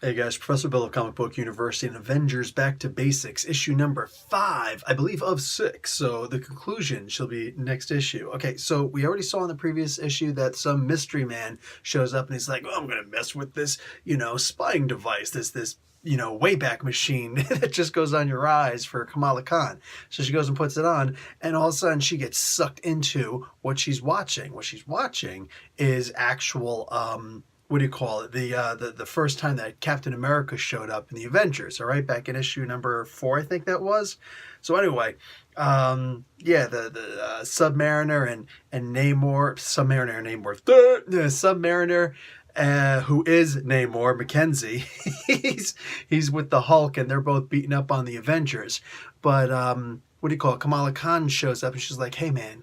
Hey guys, Professor Bill of Comic Book University and Avengers Back to Basics, issue number 5, I believe, of 6. So the conclusion shall be next issue. Okay, so we already saw in the previous issue that some mystery man shows up and he's like, oh, I'm going to mess with this, spying device, this Wayback Machine that just goes on your eyes for Kamala Khan. So she goes and puts it on, and all of a sudden she gets sucked into what she's watching. What she's watching is actual, what do you call it? The first time that Captain America showed up in the Avengers, all right, back in issue number 4, I think that was. So anyway, yeah, the Submariner and Namor, the Submariner, who is Namor Mackenzie, he's with the Hulk, and they're both beating up on the Avengers. But what do you call it? Kamala Khan shows up, and she's like, "Hey, man,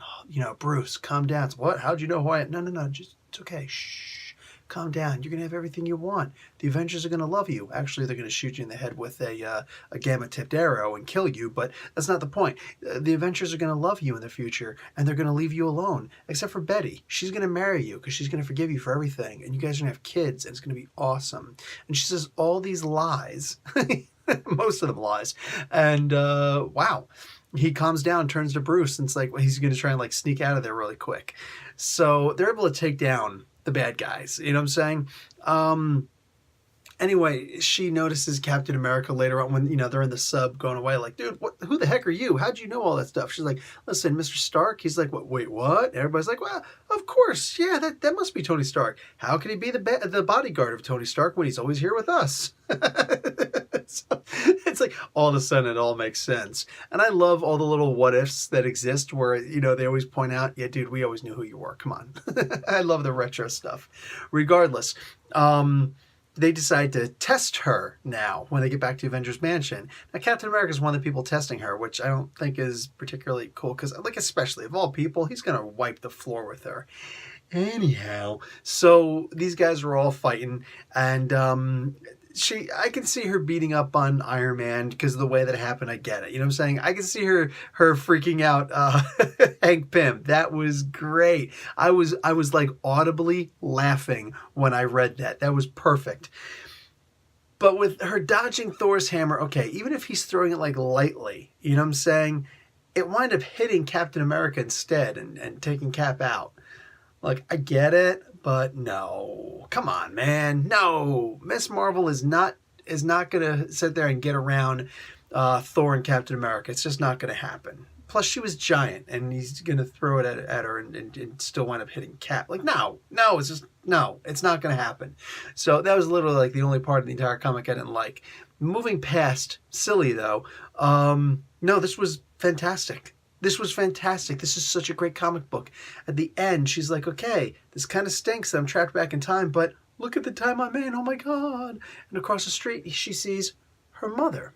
Bruce, calm down." So, what? How'd you know who I am? No, just it's okay. Shh. Calm down. You're going to have everything you want. The Avengers are going to love you. Actually, they're going to shoot you in the head with a gamma-tipped arrow and kill you, but that's not the point. The Avengers are going to love you in the future, and they're going to leave you alone, except for Betty. She's going to marry you because she's going to forgive you for everything, and you guys are going to have kids, and it's going to be awesome. And she says all these lies, most of them lies, and wow. He calms down, turns to Bruce, and it's like, well, he's going to try and like sneak out of there really quick. So they're able to take down the bad guys, you know what I'm saying? Anyway, she notices Captain America later on when, they're in the sub going away, like, dude, who the heck are you? How'd you know all that stuff? She's like, listen, Mr. Stark. He's like, wait, what? Everybody's like, well, of course, yeah, that must be Tony Stark. How can he be the bodyguard of Tony Stark when he's always here with us? So, it's like all of a sudden it all makes sense. And I love all the little what ifs that exist where, they always point out, yeah, dude, we always knew who you were. Come on. I love the retro stuff. Regardless, they decide to test her now when they get back to Avengers Mansion. Now, Captain America is one of the people testing her, which I don't think is particularly cool because, like, especially of all people, he's going to wipe the floor with her. Anyhow, so these guys are all fighting, and I can see her beating up on Iron Man because of the way that it happened. I get it. You know what I'm saying? I can see her freaking out Hank Pym. That was great. I was like audibly laughing when I read that. That was perfect. But with her dodging Thor's hammer, okay, even if he's throwing it like lightly, you know what I'm saying? It wound up hitting Captain America instead and taking Cap out. Like, I get it, but no. Come on, man. No. Miss Marvel is not going to sit there and get around Thor and Captain America. It's just not going to happen. Plus, she was giant, and he's going to throw it at her and still wind up hitting Cap. Like, no, it's not going to happen. So that was literally like the only part of the entire comic I didn't like. Moving past silly, though, no, this was fantastic. This was fantastic. This is such a great comic book. At the end, she's like, okay, this kind of stinks that I'm trapped back in time, but look at the time I'm in. Oh, my God. And across the street, she sees her mother.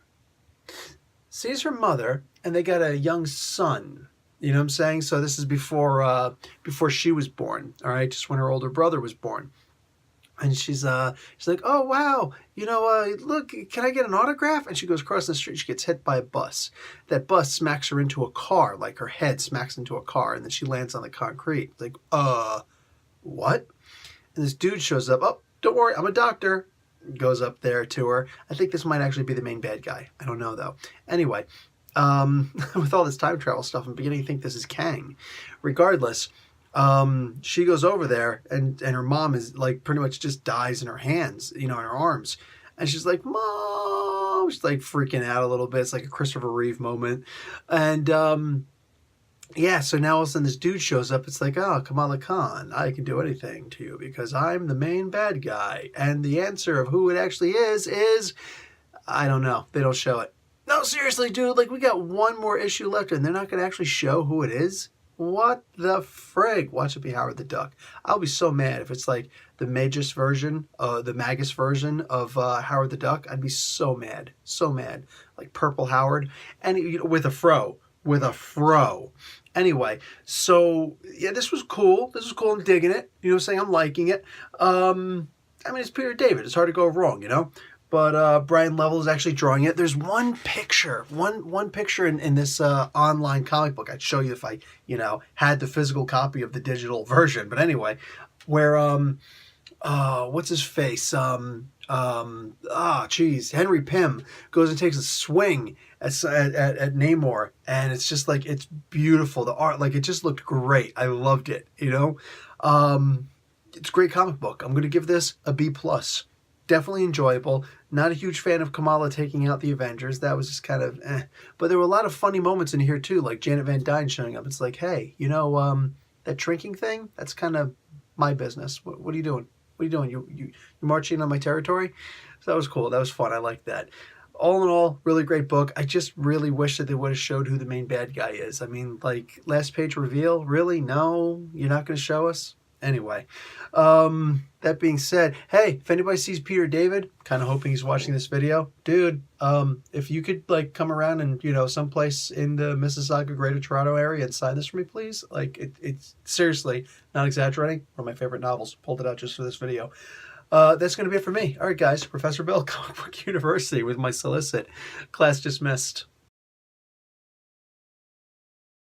And they got a young son. You know what I'm saying? So this is before she was born, all right, just when her older brother was born. And she's like, oh, wow, look, can I get an autograph? And she goes across the street. She gets hit by a bus. That bus smacks her into a car, like her head smacks into a car, and then she lands on the concrete. It's like, what? And this dude shows up. Oh, don't worry, I'm a doctor. Goes up there to her. I think this might actually be the main bad guy. I don't know, though. Anyway, with all this time travel stuff, I'm beginning to think this is Kang. Regardless, she goes over there and her mom is like pretty much just dies in her hands, in her arms. And she's like, Mom, she's like freaking out a little bit. It's like a Christopher Reeve moment. And, yeah, so now all of a sudden this dude shows up. It's like, oh, Kamala Khan, I can do anything to you because I'm the main bad guy. And the answer of who it actually is, I don't know. They don't show it. No, seriously, dude, like we got one more issue left and they're not going to actually show who it is? What the frig? Watch it be Howard the Duck. I'll be so mad if it's like the Magus version of Howard the Duck. I'd be so mad. Like Purple Howard. And with a fro. Anyway, so yeah, this was cool. I'm digging it. You know what I'm saying? I'm liking it. I mean, it's Peter David. It's hard to go wrong, But Brian Level is actually drawing it. There's one picture in this online comic book. I'd show you if I, had the physical copy of the digital version. But anyway, where what's his face? Henry Pym goes and takes a swing at Namor, and it's just like, it's beautiful. The art, like, it just looked great. I loved it. It's a great comic book. I'm going to give this a B plus. Definitely enjoyable. Not a huge fan of Kamala taking out the Avengers. That was just kind of But there were a lot of funny moments in here too, like Janet Van Dyne showing up. It's like, hey, that drinking thing, that's kind of my business. What are you doing? What are you doing? You marching on my territory? So that was cool. That was fun. I liked that. All in all, really great book. I just really wish that they would have showed who the main bad guy is. I mean, like, last page reveal? Really? No? You're not going to show us? Anyway, that being said, hey, if anybody sees Peter David, kind of hoping he's watching this video, dude, if you could, like, come around and, someplace in the Mississauga, Greater Toronto area and sign this for me, please. Like, it's seriously, not exaggerating, one of my favorite novels. Pulled it out just for this video. That's going to be it for me. All right, guys, Professor Bill, Comic Book University with my solicit. Class dismissed.